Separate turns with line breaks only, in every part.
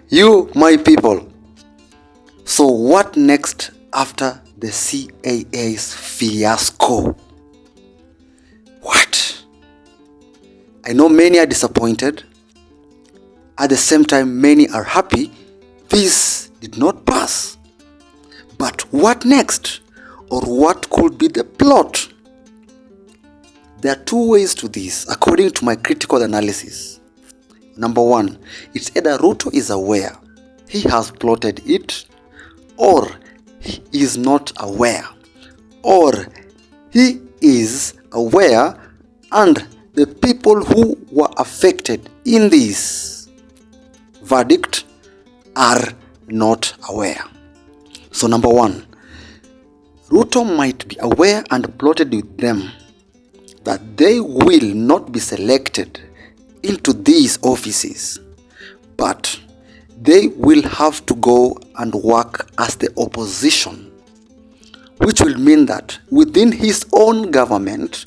You, my people. So what next after the CAA's fiasco? What? I know many are disappointed. At the same time, many are happy this did not pass. But what next? Or what could be the plot? There are two ways to this, according to my critical analysis. Number one, it's either Ruto is aware he has plotted it, or he is not aware, or he is aware and the people who were affected in this verdict are not aware. So number one, Ruto might be aware and plotted with them that they will not be selected into these offices, but they will have to go and work as the opposition, which will mean that within his own government,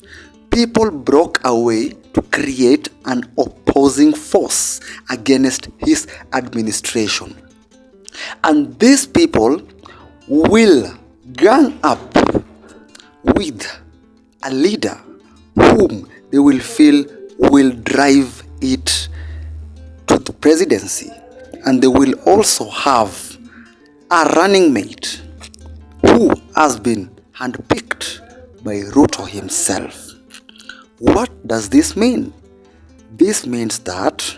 people broke away to create an opposing force against his administration. And these people will gang up with a leader whom they will feel will drive it to the presidency. And they will also have a running mate who has been handpicked by Ruto himself. What does this mean? This means that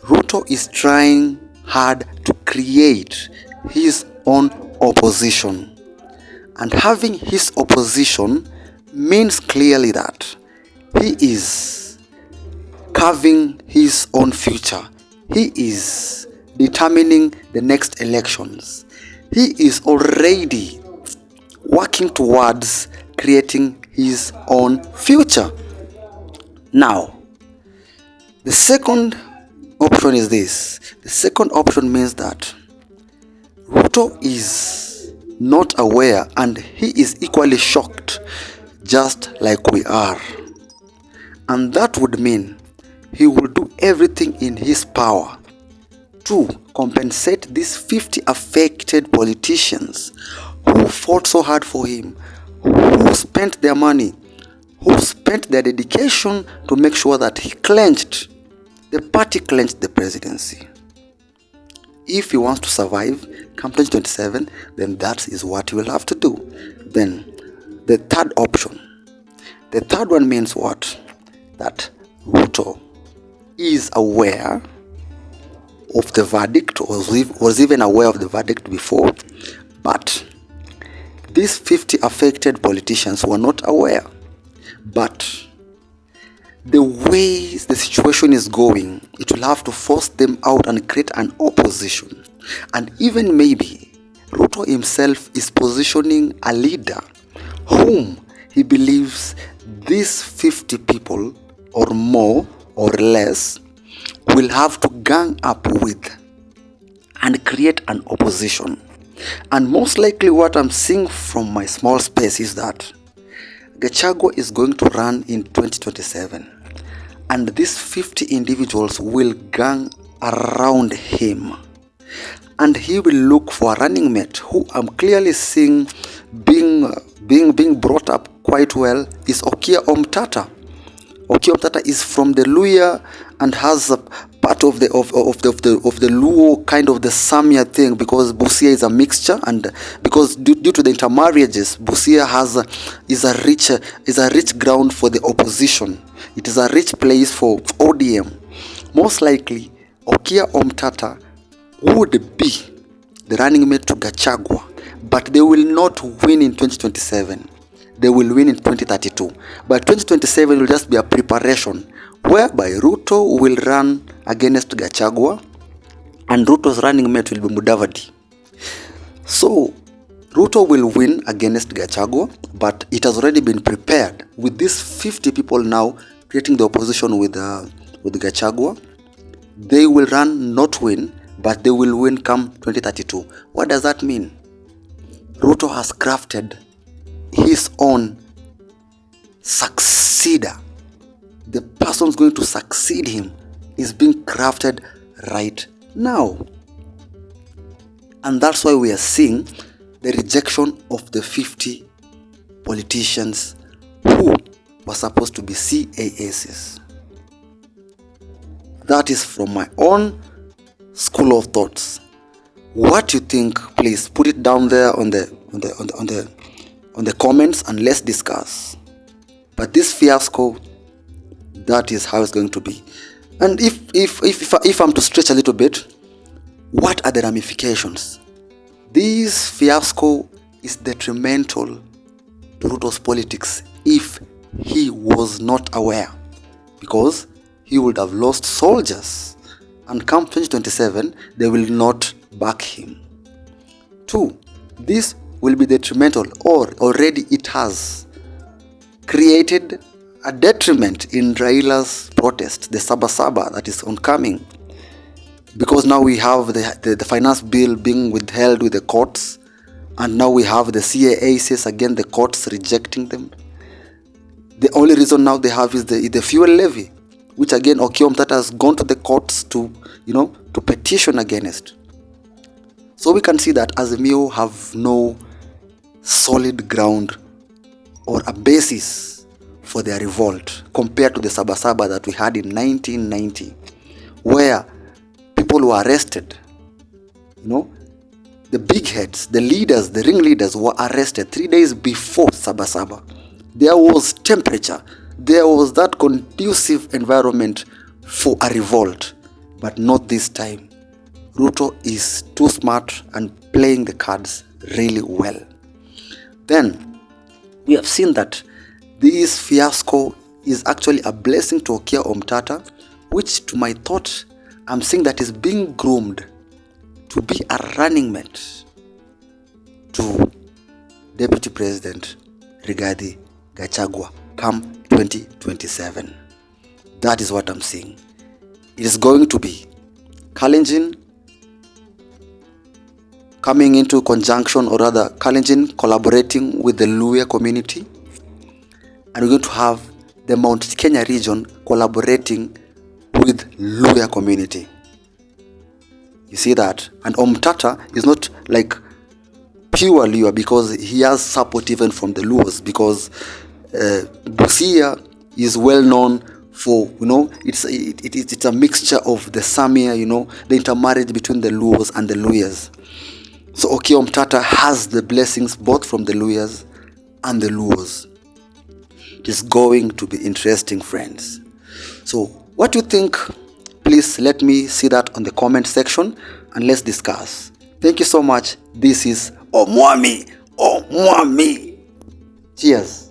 Ruto is trying hard to create his own opposition. And having his opposition means clearly that he is carving his own future. He is determining the next elections. He is already working towards creating his own future. Now, the second option is this. The second option means that Ruto is not aware and he is equally shocked, just like we are. And that would mean he will do everything in his power to compensate these 50 affected politicians who fought so hard for him, who spent their money, who spent their dedication to make sure that the party clenched the presidency. If he wants to survive come 2027, then that is what he will have to do. Then the third option. The third one means what? That Ruto is aware of the verdict, or was even aware of the verdict before, but these 50 affected politicians were not aware. But the way the situation is going, it will have to force them out and create an opposition. And even maybe Ruto himself is positioning a leader whom he believes these 50 people or more or less will have to gang up with and create an opposition. And most likely what I'm seeing from my small space is that Gachagua is going to run in 2027, and these 50 individuals will gang around him, and he will look for a running mate who I'm clearly seeing being brought up quite well is Okiya Omtata. Okiya Omtata is from the Luya and has a part of the Luo, kind of the Samia thing, because Busia is a mixture, and because due to the intermarriages, Busia is a rich ground for the opposition. It is a rich place for ODM. Most likely, Okiya Omtata would be the running mate to Gachagua, but they will not win in 2027. They will win in 2032. But 2027 will just be a preparation whereby Ruto will run against Gachagua and Ruto's running mate will be Mudavadi. So Ruto will win against Gachagua, but it has already been prepared with these 50 people now creating the opposition with Gachagua. They will run, not win, but they will win come 2032. What does that mean? Ruto has crafted his own successor. The person who's going to succeed him is being crafted right now. And that's why we are seeing the rejection of the 50 politicians who were supposed to be CASs. That is from my own school of thoughts. What you think, please put it down there on the comments and let's discuss. But this fiasco, that is how it's going to be. And if I'm to stretch a little bit, what are the ramifications? This fiasco is detrimental to Ruto's politics if he was not aware, because he would have lost soldiers, and come 2027 they will not back him. 2, this will be detrimental, or already it has created a detriment in Raila's protest, the Sabasaba that is oncoming, because now we have the finance bill being withheld with the courts, and now we have the CAAs, again the courts rejecting them. The only reason now they have is the fuel levy, which again Okiya Omtatah has gone to the courts to petition against. So we can see that Azimio have no solid ground or a basis for their revolt compared to the Sabasaba that we had in 1990, where people were arrested. The big heads, the leaders, the ringleaders were arrested 3 days before Sabasaba. There was temperature. There was that conducive environment for a revolt, but not this time. Ruto is too smart and playing the cards really well. Then we have seen that this fiasco is actually a blessing to Okiya Omtatah, which to my thought, I'm seeing that is being groomed to be a running mate to Deputy President Rigathi Gachagua come 2027. That is what I'm seeing. It is going to be Kalenjin coming into conjunction, or rather Kalenjin collaborating with the Luhya community, and we're going to have the Mount Kenya region collaborating with Luhya community. You see that? And Omtatah is not like pure Luhya, because he has support even from the Luos, because Busia is well known for, it's a mixture of the Samia, the intermarriage between the Luos and the Luhyas. So Okiya Omtatah has the blessings both from the Luhyas and the Luos. It is going to be interesting, friends. So what do you think? Please let me see that on the comment section and let's discuss. Thank you so much. This is Omwami. Cheers.